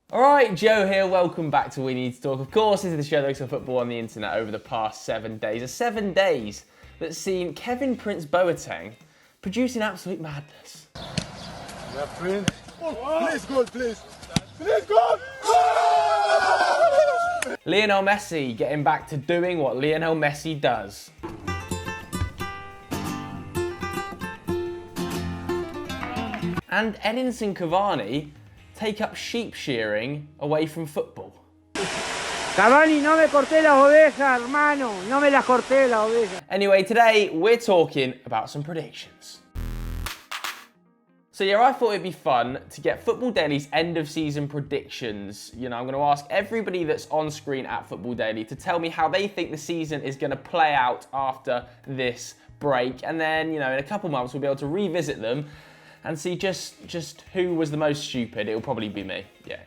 Alright, Joe here, welcome back to We Need to Talk. Of course, this is the show that looks at football on the internet over the past 7 days. A 7 days that's seen Kevin Prince Boateng producing absolute madness. Yeah, Prince. Oh, please, goal, please. Please, goal! Lionel Messi getting back to doing what Lionel Messi does. And Edinson Cavani take up sheep shearing away from football. Cavani, no me corté las ovejas, hermano. No me las corté las ovejas. Anyway, today we're talking about some predictions. So yeah, I thought it'd be fun to get Football Daily's end of season predictions. You know, I'm going to ask everybody that's on screen at Football Daily to tell me how they think the season is going to play out after this break. And then, you know, in a couple months we'll be able to revisit them and see just who was the most stupid. It'll probably be me. Yeah,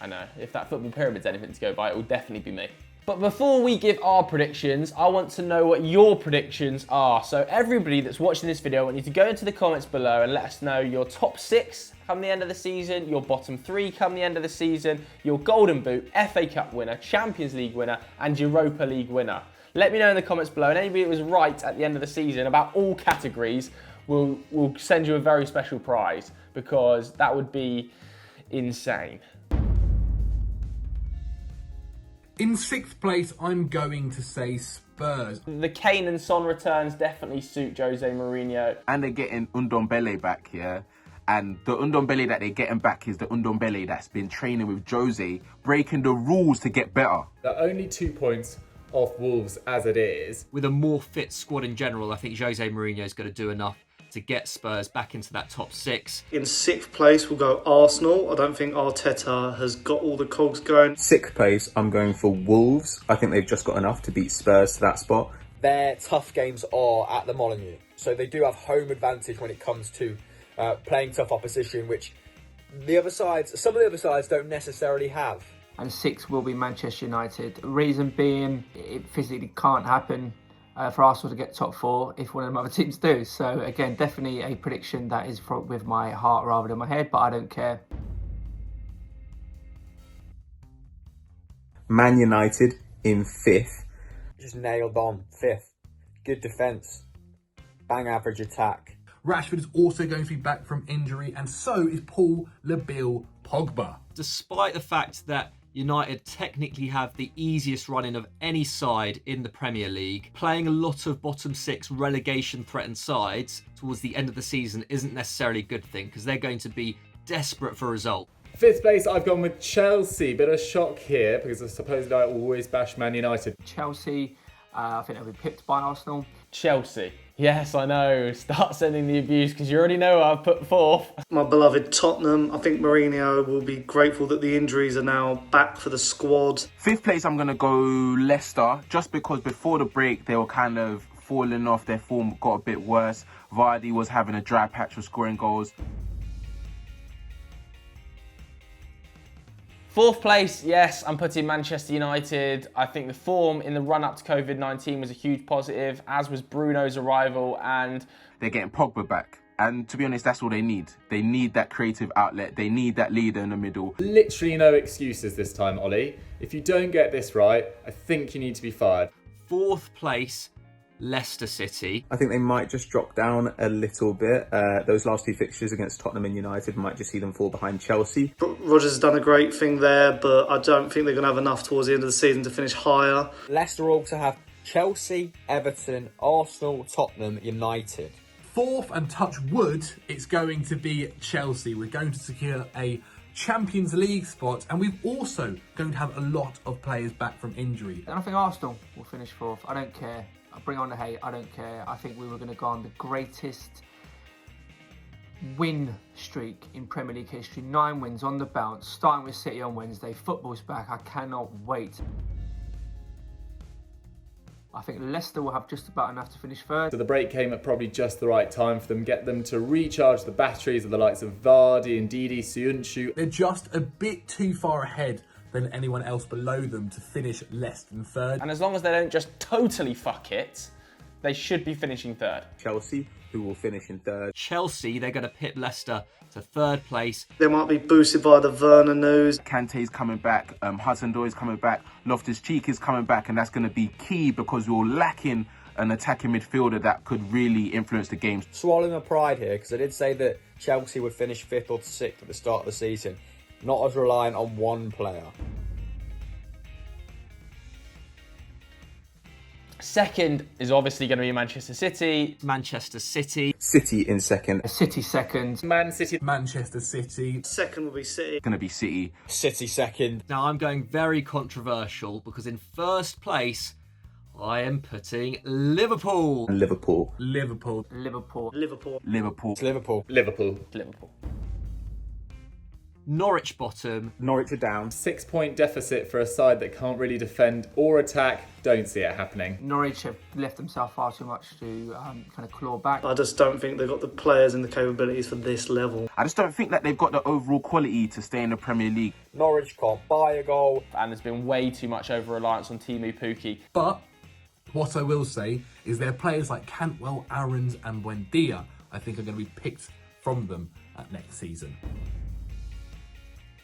I know. If that football pyramid's anything to go by, it will definitely be me. But before we give our predictions, I want to know what your predictions are. So everybody that's watching this video, I want you to go into the comments below and let us know your top 6 come the end of the season, your bottom 3 come the end of the season, your Golden Boot, FA Cup winner, Champions League winner, and Europa League winner. Let me know in the comments below, and anybody that was right at the end of the season about all categories, we'll send you a very special prize, because that would be insane. In 6th place, I'm going to say Spurs. The Kane and Son returns definitely suit Jose Mourinho. And they're getting Ndombele back, yeah? And the Ndombele that they're getting back is the Ndombele that's been training with Jose, breaking the rules to get better. They're only 2 points off Wolves as it is. With a more fit squad in general, I think Jose Mourinho is going to do enough to get Spurs back into that top 6. In 6th place, we'll go Arsenal. I don't think Arteta has got all the cogs going. 6th place, I'm going for Wolves. I think they've just got enough to beat Spurs to that spot. Their tough games are at the Molineux, so they do have home advantage when it comes to playing tough opposition, which some of the other sides don't necessarily have. And 6 will be Manchester United. Reason being, it physically can't happen for Arsenal to get top 4 if one of them other teams do. So again, definitely a prediction that is with my heart rather than my head, but I don't care. Man United in 5th. Just nailed on 5th. Good defence. Bang average attack. Rashford is also going to be back from injury, and so is Paul Lebil Pogba. Despite the fact that United technically have the easiest running of any side in the Premier League, playing a lot of bottom 6 relegation threatened sides towards the end of the season isn't necessarily a good thing, because they're going to be desperate for a result. 5th place, I've gone with Chelsea. Bit of a shock here, because I suppose I always bash Man United. Chelsea, I think they'll be pipped by Arsenal. Chelsea. Yes, I know. Start sending the abuse, because you already know I've put 4th. My beloved Tottenham. I think Mourinho will be grateful that the injuries are now back for the squad. 5th place, I'm going to go Leicester, just because before the break they were kind of falling off. Their form got a bit worse. Vardy was having a dry patch with scoring goals. 4th place, yes, I'm putting Manchester United. I think the form in the run-up to COVID-19 was a huge positive, as was Bruno's arrival, and they're getting Pogba back. And to be honest, that's all they need. They need that creative outlet. They need that leader in the middle. Literally no excuses this time, Ollie. If you don't get this right, I think you need to be fired. 4th place, Leicester City. I think they might just drop down a little bit. Those last 2 fixtures against Tottenham and United might just see them fall behind Chelsea. Rodgers has done a great thing there, but I don't think they're going to have enough towards the end of the season to finish higher. Leicester also have Chelsea, Everton, Arsenal, Tottenham, United. 4th, and touch wood, it's going to be Chelsea. We're going to secure a Champions League spot, and we've also going to have a lot of players back from injury. And I think Arsenal will finish 4th. I don't care. I'll bring on the hate. I don't care. I think we were going to go on the greatest win streak in Premier League history. 9 wins on the bounce, starting with City on Wednesday. Football's back. I cannot wait. I think Leicester will have just about enough to finish 3rd. So the break came at probably just the right time for them, get them to recharge the batteries of the likes of Vardy and Didi Suyunshu. They're just a bit too far ahead than anyone else below them to finish less than 3rd. And as long as they don't just totally fuck it, They should be finishing third. Chelsea, who will finish in third. Chelsea, they're going to pip Leicester to third place. They might be boosted by the Werner news. Kante's coming back, Hudson-Odoi is coming back, Loftus-Cheek is coming back, and that's going to be key because we're lacking an attacking midfielder that could really influence the game. Swallowing my pride here, because I did say that Chelsea would finish 5th or 6th at the start of the season. Not as reliant on one player. Second is obviously going to be Manchester City. Manchester City. City in second. City second. Man City. Manchester City. Second will be City. Going to be City. City second. Now I'm going very controversial because in first place, I am putting Liverpool. Liverpool. Liverpool. Liverpool. Liverpool. Liverpool. It's Liverpool. Liverpool. Liverpool. Norwich bottom. Norwich are down. 6-point deficit for a side that can't really defend or attack. Don't see it happening. Norwich have left themselves far too much to kind of claw back. I just don't think they've got the players and the capabilities for this level. I just don't think that they've got the overall quality to stay in the Premier League. Norwich can't buy a goal. And there's been way too much over-reliance on Timu Pukki. But what I will say is their players like Cantwell, Aarons and Buendia, I think, are going to be picked from them next season.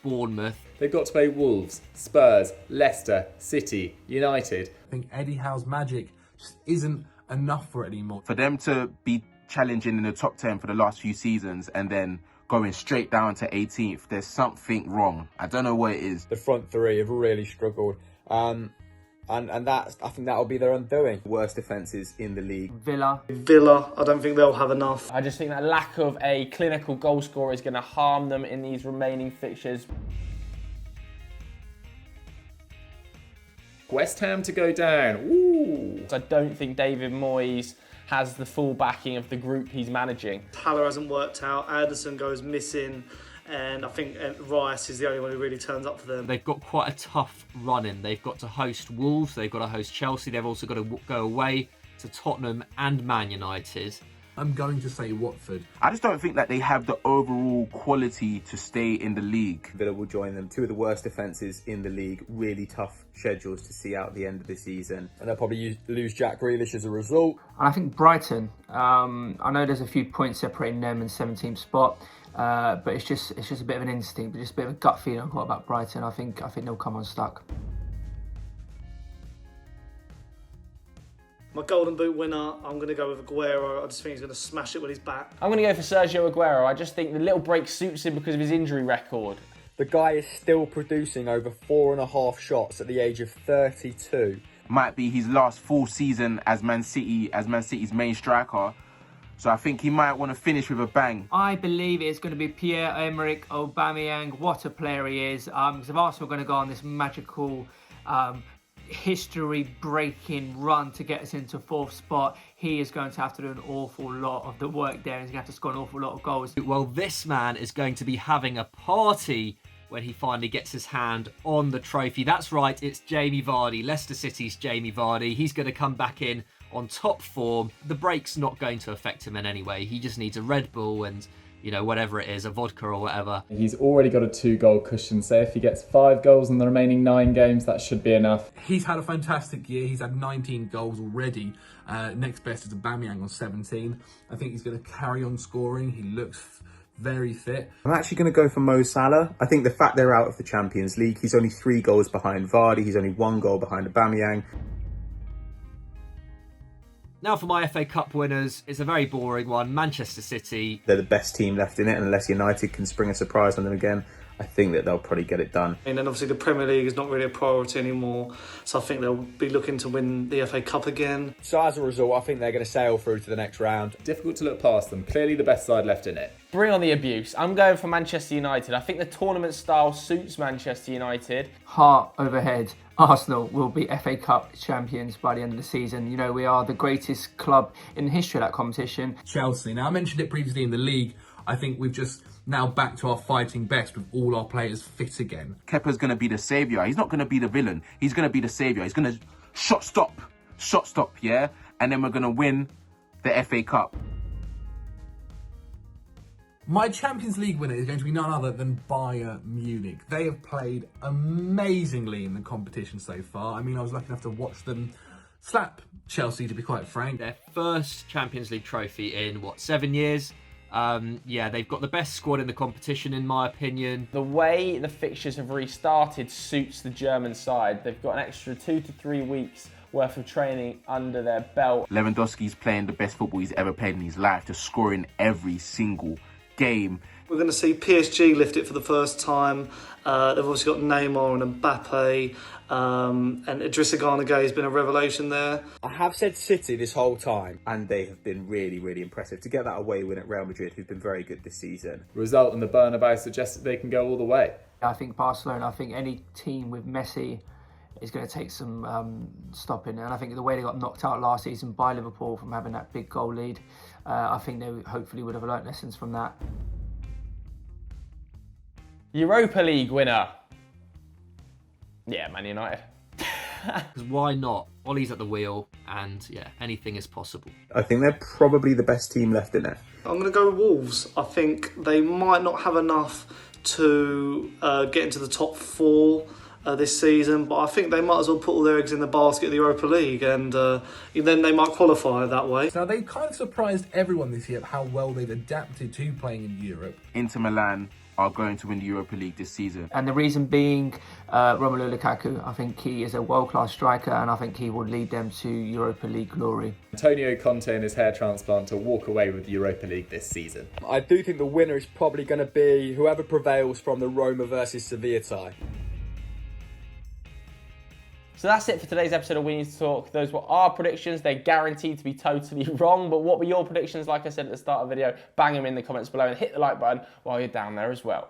Bournemouth. They've got to play Wolves, Spurs, Leicester, City, United. I think Eddie Howe's magic just isn't enough for it anymore. For them to be challenging in the top 10 for the last few seasons and then going straight down to 18th, there's something wrong. I don't know what it is. The front three have really struggled. And that's, I think that'll be their undoing. Worst defences in the league. Villa. Villa, I don't think they'll have enough. I just think that lack of a clinical goal scorer is going to harm them in these remaining fixtures. West Ham to go down. Ooh. I don't think David Moyes has the full backing of the group he's managing. Haller hasn't worked out, Anderson goes missing, and I think Rice is the only one who really turns up for them. They've got quite a tough run in. They've got to host Wolves, they've got to host Chelsea, they've also got to go away to Tottenham and Man United. I'm going to say Watford. I just don't think that they have the overall quality to stay in the league. Villa will join them. Two of the worst defences in the league. Really tough schedules to see out the end of the season. And they'll probably lose Jack Grealish as a result. And I think Brighton, I know there's a few points separating them and 17th spot, but it's just a bit of an instinct, just a bit of a gut feeling I've got about Brighton. I think they'll come unstuck. My Golden Boot winner, I'm going to go with Aguero. I just think he's going to smash it when he's back. I'm going to go for Sergio Aguero. I just think the little break suits him because of his injury record. The guy is still producing over 4.5 shots at the age of 32. Might be his last full season as Man City's main striker. So I think he might want to finish with a bang. I believe it's going to be Pierre, Emerick, Aubameyang. What a player he is. Because if Arsenal are going to go on this magical history-breaking run to get us into 4th spot, he is going to have to do an awful lot of the work there. He's going to have to score an awful lot of goals. Well, this man is going to be having a party when he finally gets his hand on the trophy. That's right, it's Jamie Vardy, Leicester City's Jamie Vardy. He's going to come back in on top form. The break's not going to affect him in any way. He just needs a Red Bull and, you know, whatever it is, a vodka or whatever. He's already got a 2-goal cushion, so if he gets 5 goals in the remaining 9 games, that should be enough. He's had a fantastic year. He's had 19 goals already. Next best is Aubameyang on 17. I think he's going to carry on scoring. He looks very fit. I'm actually going to go for Mo Salah. I think the fact they're out of the Champions League, he's only 3 goals behind Vardy. He's only 1 goal behind Aubameyang. Now for my FA Cup winners, it's a very boring one. Manchester City. They're the best team left in it, and unless United can spring a surprise on them again, I think that they'll probably get it done. And then obviously the Premier League is not really a priority anymore, so I think they'll be looking to win the FA Cup again. So as a result, I think they're going to sail through to the next round. Difficult to look past them. Clearly the best side left in it. Bring on the abuse. I'm going for Manchester United. I think the tournament style suits Manchester United. Heart over head, Arsenal will be FA Cup champions by the end of the season. You know, we are the greatest club in the history of that competition. Chelsea. Now, I mentioned it previously in the league. I think we've just now back to our fighting best with all our players fit again. Kepa's going to be the saviour. He's not going to be the villain. He's going to be the saviour. He's going to shot stop, yeah? And then we're going to win the FA Cup. My Champions League winner is going to be none other than Bayern Munich. They have played amazingly in the competition so far. I mean, I was lucky enough to watch them slap Chelsea, to be quite frank. Their first Champions League trophy in, 7 years? Yeah, they've got the best squad in the competition, in my opinion. The way the fixtures have restarted suits the German side. They've got an extra 2 to 3 weeks worth of training under their belt. Lewandowski's playing the best football he's ever played in his life, just scoring every single game. We're going to see PSG lift it for the first time. They've obviously got Neymar and Mbappe, and Idrissa Gana Gueye has been a revelation there. I have said City this whole time. And they have been really, really impressive. To get that away win at Real Madrid, who've been very good this season. Result in the Bernabeu suggests that they can go all the way. I think Barcelona, I think any team with Messi is going to take some stopping. And I think the way they got knocked out last season by Liverpool from having that big goal lead, I think they hopefully would have learnt lessons from that. Europa League winner. Yeah, Man United. Because why not? Ollie's at the wheel, and yeah, anything is possible. I think they're probably the best team left in it. I'm going to go with Wolves. I think they might not have enough to get into the top 4 this season, but I think they might as well put all their eggs in the basket of the Europa League, and then they might qualify that way. Now, they've kind of surprised everyone this year how well they've adapted to playing in Europe. Inter Milan are going to win the Europa League this season. And the reason being Romelu Lukaku. I think he is a world-class striker, and I think he will lead them to Europa League glory. Antonio Conte and his hair transplant to walk away with the Europa League this season. I do think the winner is probably going to be whoever prevails from the Roma versus Sevilla tie. So that's it for today's episode of We Need to Talk. Those were our predictions. They're guaranteed to be totally wrong. But what were your predictions? Like I said at the start of the video, bang them in the comments below and hit the like button while you're down there as well.